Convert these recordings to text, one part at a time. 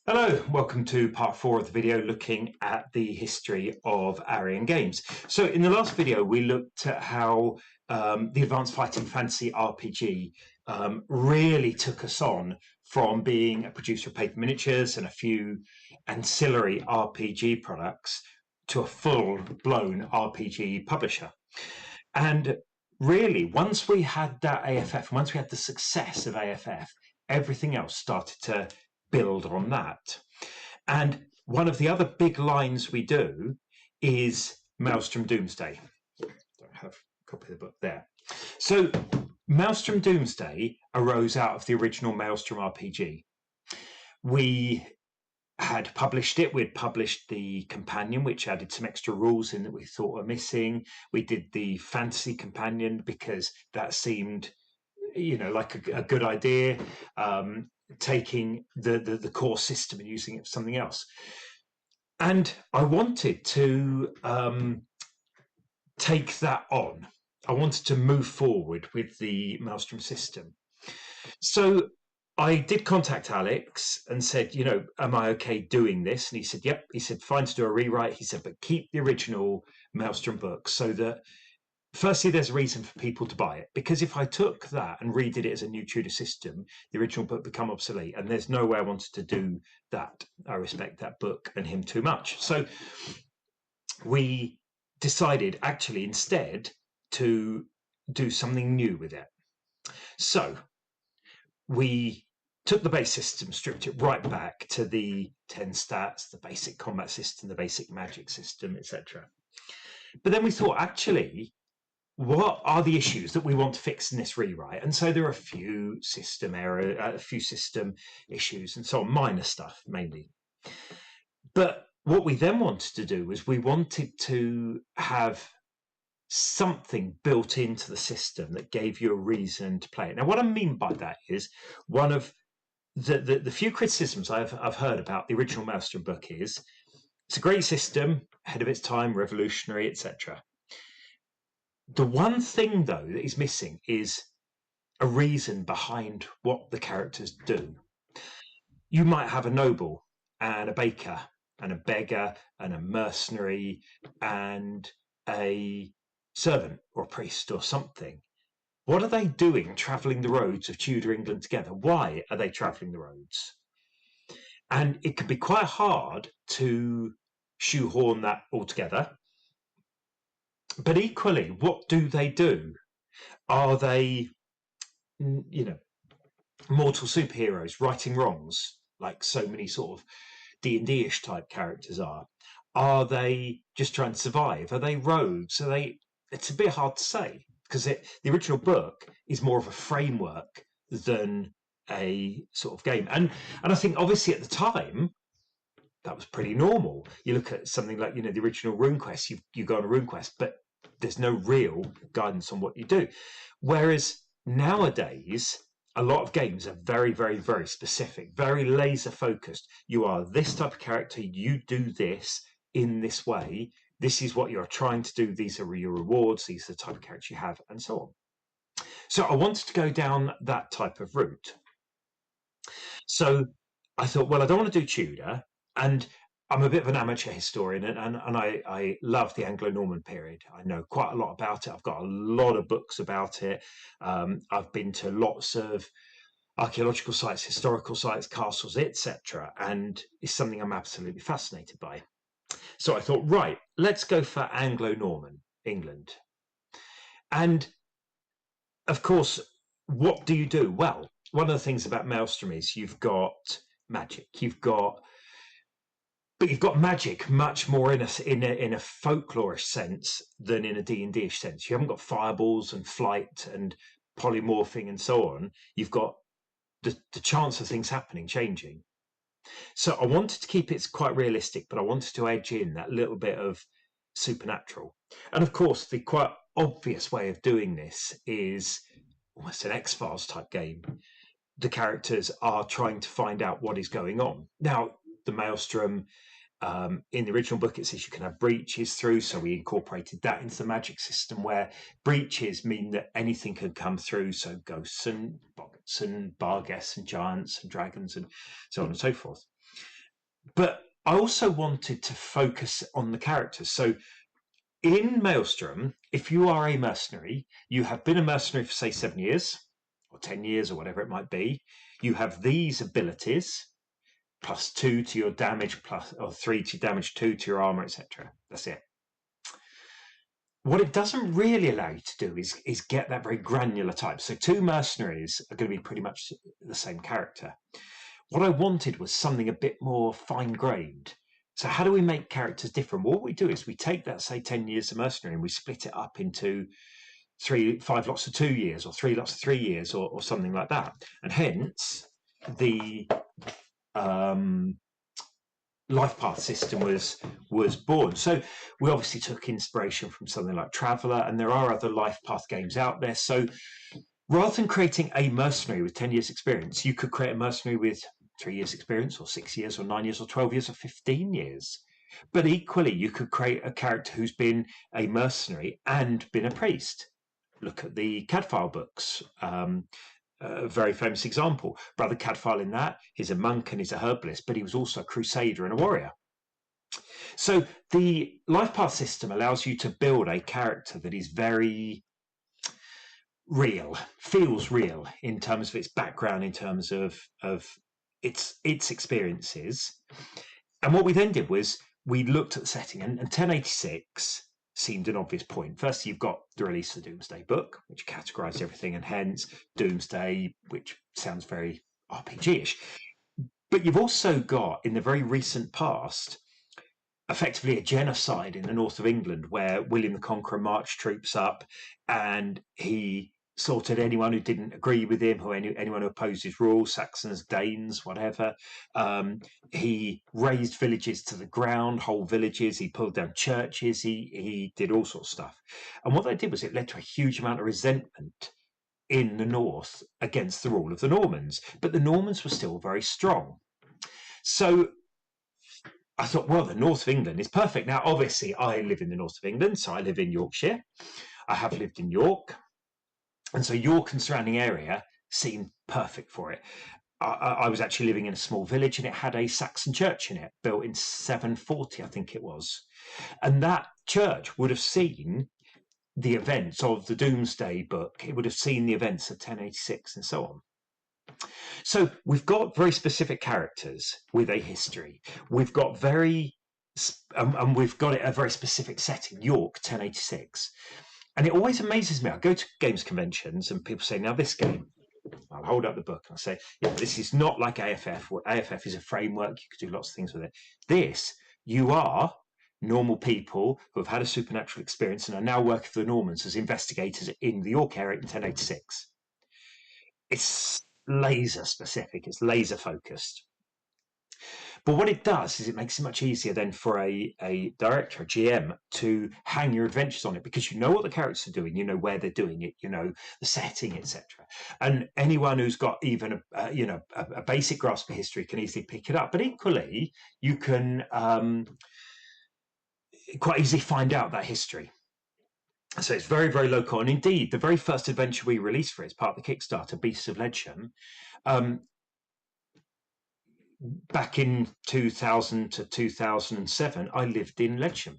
Hello, welcome to part 4 of the video looking at the history of Arion Games. So in the last video we looked at how the Advanced Fighting Fantasy RPG really took us on from being a producer of paper miniatures and a few ancillary RPG products to a full-blown RPG publisher. And really, once we had that AFF, once we had the success of AFF, everything else started to build on that. And one of the other big lines we do is Maelstrom Domesday. I have a copy of the book there. So Maelstrom Domesday arose out of the original Maelstrom RPG. We had published it. We'd published the companion, which added some extra rules in that we thought were missing. We did the fantasy companion because that seemed, like a good idea. Taking the core system and using it for something else. And I wanted to take that on. I wanted to move forward with the Maelstrom system. So I did contact Alex and said, am I okay doing this? And he said, yep. He said, fine to do a rewrite. He said, but keep the original Maelstrom book so that firstly, there's a reason for people to buy it, because if I took that and redid it as a new Tudor system, the original book become obsolete, and there's no way I wanted to do that. I respect that book and him too much. So we decided actually instead to do something new with it. So we took the base system, stripped it right back to the 10 stats, the basic combat system, the basic magic system, etc. But then we thought, actually, what are the issues that we want to fix in this rewrite? And so there are a few system error, a few system issues and so on, minor stuff mainly. But what we then wanted to do was we wanted to have something built into the system that gave you a reason to play it. Now, what I mean by that is one of the few criticisms I've heard about the original Maelstrom book is it's a great system, ahead of its time, revolutionary, etc. The one thing, though, that is missing is a reason behind what the characters do. You might have a noble and a baker and a beggar and a mercenary and a servant or a priest or something. What are they doing travelling the roads of Tudor England together? Why are they travelling the roads? And it can be quite hard to shoehorn that all together. But equally, what do they do? Are they, mortal superheroes righting wrongs, like so many sort of D&D-ish type characters are? Are they just trying to survive? Are they rogues? Are they? It's a bit hard to say because the original book is more of a framework than a sort of game. And I think obviously at the time that was pretty normal. You look at something like the original RuneQuest. You go on a RuneQuest, but there's no real guidance on what you do. Whereas nowadays, a lot of games are very, very, very specific, very laser focused. You are this type of character. You do this in this way. This is what you're trying to do. These are your rewards. These are the type of character you have, and so on. So I wanted to go down that type of route. So I thought, well, I don't want to do Tudor, and I'm a bit of an amateur historian, and I love the Anglo-Norman period. I know quite a lot about it. I've got a lot of books about it. I've been to lots of archaeological sites, historical sites, castles, etc., and it's something I'm absolutely fascinated by. So I thought, right, let's go for Anglo-Norman England. And of course, what do you do? Well, one of the things about Maelstrom is you've got magic. But you've got magic much more in a folklorish sense than in a D&D-ish sense. You haven't got fireballs and flight and polymorphing and so on. You've got the chance of things happening, changing. So I wanted to keep it quite realistic, but I wanted to edge in that little bit of supernatural. And of course, the quite obvious way of doing this is almost an X-Files type game. The characters are trying to find out what is going on. Now, the Maelstrom, in the original book, it says you can have breaches through, so we incorporated that into the magic system where breaches mean that anything can come through, so ghosts and boggarts and barghest and giants and dragons and so on and so forth. But I also wanted to focus on the characters. So in Maelstrom, if you are a mercenary, you have been a mercenary for, say, 7 years or 10 years or whatever it might be. You have these abilities, +2 to your damage, or 3 to damage, 2 to your armor, etc. That's it. What it doesn't really allow you to do is get that very granular type. So 2 mercenaries are going to be pretty much the same character. What I wanted was something a bit more fine-grained. So how do we make characters different? Well, what we do is we take that, say, 10 years of mercenary, and we split it up into 5 lots of 2 years, or 3 lots of 3 years, or something like that. And hence the life path system was born. So we obviously took inspiration from something like Traveller, and there are other life path games out there. So rather than creating a mercenary with 10 years experience, you could create a mercenary with 3 years experience, or 6 years, or 9 years, or 12 years, or 15 years. But equally, you could create a character who's been a mercenary and been a priest. Look at the Cadfael books. A very famous example. Brother Cadfael in that, he's a monk and he's a herbalist, but he was also a crusader and a warrior. So the life path system allows you to build a character that is very real, feels real in terms of its background, in terms of its experiences. And what we then did was we looked at the setting, and 1086 seemed an obvious point. First, you've got the release of the Domesday book, which categorized everything, and hence Domesday, which sounds very RPG-ish. But you've also got, in the very recent past, effectively a genocide in the north of England, where William the Conqueror marched troops up, and he slaughtered anyone who didn't agree with him, anyone who opposed his rule, Saxons, Danes, whatever. He razed villages to the ground, whole villages. He pulled down churches. He did all sorts of stuff. And what they did was it led to a huge amount of resentment in the north against the rule of the Normans. But the Normans were still very strong. So I thought, well, the north of England is perfect. Now, obviously, I live in the north of England, so I live in Yorkshire. I have lived in York. And so York and surrounding area seemed perfect for it. I was actually living in a small village, and it had a Saxon church in it, built in 740, I think it was. And that church would have seen the events of the Domesday book. It would have seen the events of 1086 and so on. So we've got very specific characters with a history. We've got and we've got it a very specific setting, York, 1086. And it always amazes me. I go to games conventions and people say, now this game, I'll hold up the book and I say, yeah, this is not like AFF. AFF is a framework. You could do lots of things with it. This, you are normal people who have had a supernatural experience and are now working for the Normans as investigators in the York area in 1086. It's laser specific. It's laser focused. But what it does is it makes it much easier then for a director, a GM, to hang your adventures on it, because you know what the characters are doing, you know where they're doing it, you know the setting, etc. And anyone who's got even a basic grasp of history can easily pick it up. But equally, you can quite easily find out that history. So it's very, very local. And indeed, the very first adventure we released for it as part of the Kickstarter, Beasts of Ledsham, back in 2000 to 2007, I lived in Ledsham.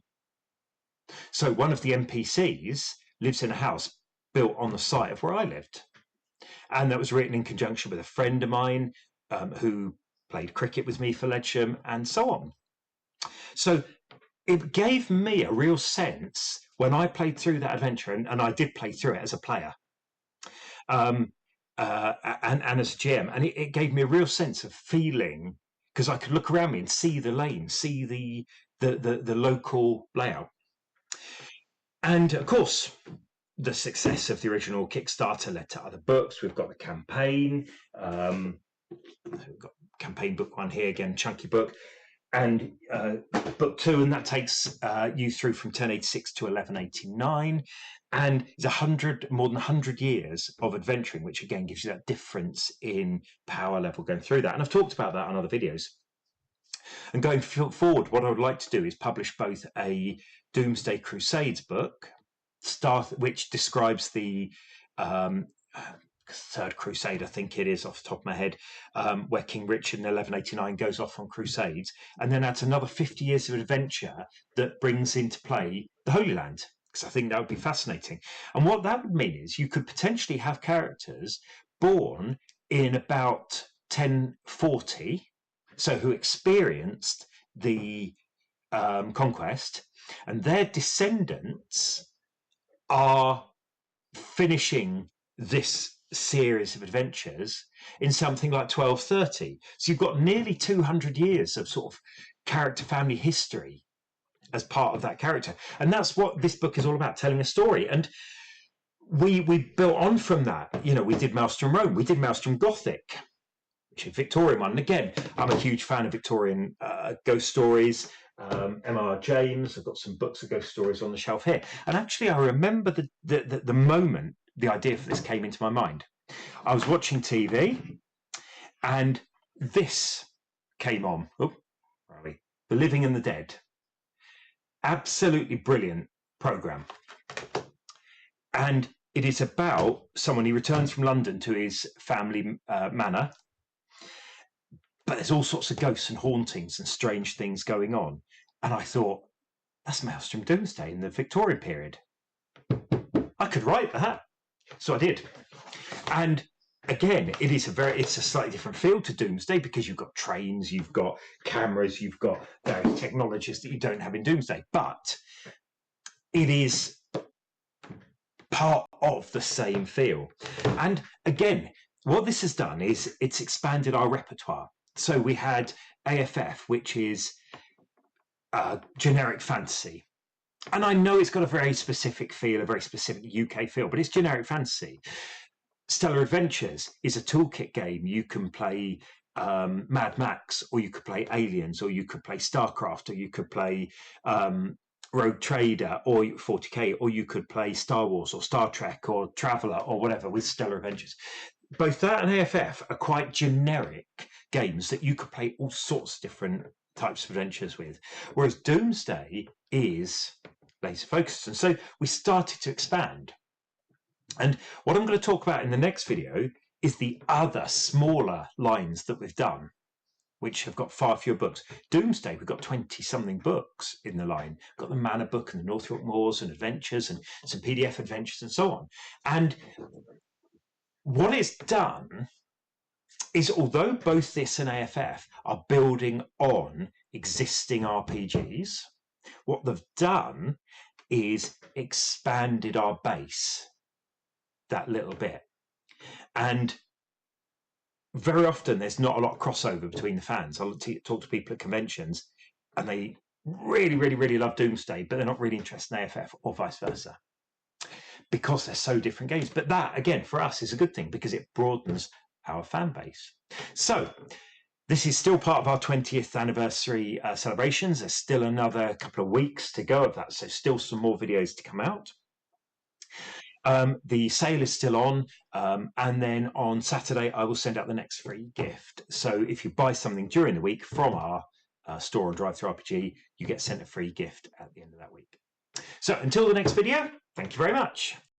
So one of the NPCs lives in a house built on the site of where I lived. And that was written in conjunction with a friend of mine who played cricket with me for Ledsham and so on. So it gave me a real sense when I played through that adventure, and I did play through it as a player. And as a GM, and it gave me a real sense of feeling, because I could look around me and see the lane, see the local layout. And of course, the success of the original Kickstarter led to other books. We've got the campaign. We've got campaign book 1 here, again, chunky book. And book 2, and that takes you through from 1086 to 1189. And it's more than 100 years of adventuring, which again gives you that difference in power level going through that. And I've talked about that on other videos. And going forward, what I would like to do is publish both a Domesday Crusades book, which describes the Third Crusade, I think it is off the top of my head, where King Richard in 1189 goes off on crusades, and then adds another 50 years of adventure that brings into play the Holy Land, because I think that would be fascinating. And what that would mean is you could potentially have characters born in about 1040, so who experienced the conquest, and their descendants are finishing this series of adventures in something like 1230. So you've got nearly 200 years of sort of character family history as part of that character. And that's what this book is all about, telling a story. And we built on from that. You know, we did Maelstrom Rome, we did Maelstrom Gothic, which is a Victorian one. And again, I'm a huge fan of Victorian ghost stories. M.R. James, I've got some books of ghost stories on the shelf here. And actually, I remember the moment the idea for this came into my mind. I was watching TV and this came on. Oh, where are we? The Living and the Dead. Absolutely brilliant program. And it is about someone, he returns from London to his family manor, but there's all sorts of ghosts and hauntings and strange things going on. And I thought, that's Maelstrom Domesday in the Victorian period. I could write that. So I did. And again, it's a slightly different field to Domesday, because you've got trains, you've got cameras, you've got various technologies that you don't have in Domesday. But it is part of the same feel. And again, what this has done is it's expanded our repertoire. So we had AFF, which is generic fantasy. And I know it's got a very specific feel, a very specific UK feel, but it's generic fantasy. Stellar Adventures is a toolkit game. You can play Mad Max, or you could play Aliens, or you could play StarCraft, or you could play Rogue Trader, or 40k, or you could play Star Wars or Star Trek or Traveller or whatever with Stellar Adventures. Both that and AFF are quite generic games that you could play all sorts of different types of adventures with, whereas Domesday is laser focused. And so we started to expand. And what I'm going to talk about in the next video is the other smaller lines that we've done, which have got far fewer books. Domesday, we've got 20-something books in the line. We've got the Manor book and the Northrop Moors and Adventures and some PDF adventures and so on. And what it's done is, although both this and AFF are building on existing RPGs, what they've done is expanded our base that little bit. And very often there's not a lot of crossover between the fans. I'll talk to people at conventions and they really, really, really love Domesday, but they're not really interested in AFF, or vice versa, because they're so different games. But that, again, for us is a good thing, because it broadens our fan base. So this is still part of our 20th anniversary celebrations. There's still another couple of weeks to go of that, so still some more videos to come out. The sale is still on, and then on Saturday I will send out the next free gift. So if you buy something during the week from our store on Drive-Thru-RPG, you get sent a free gift at the end of that week. So until the next video, thank you very much.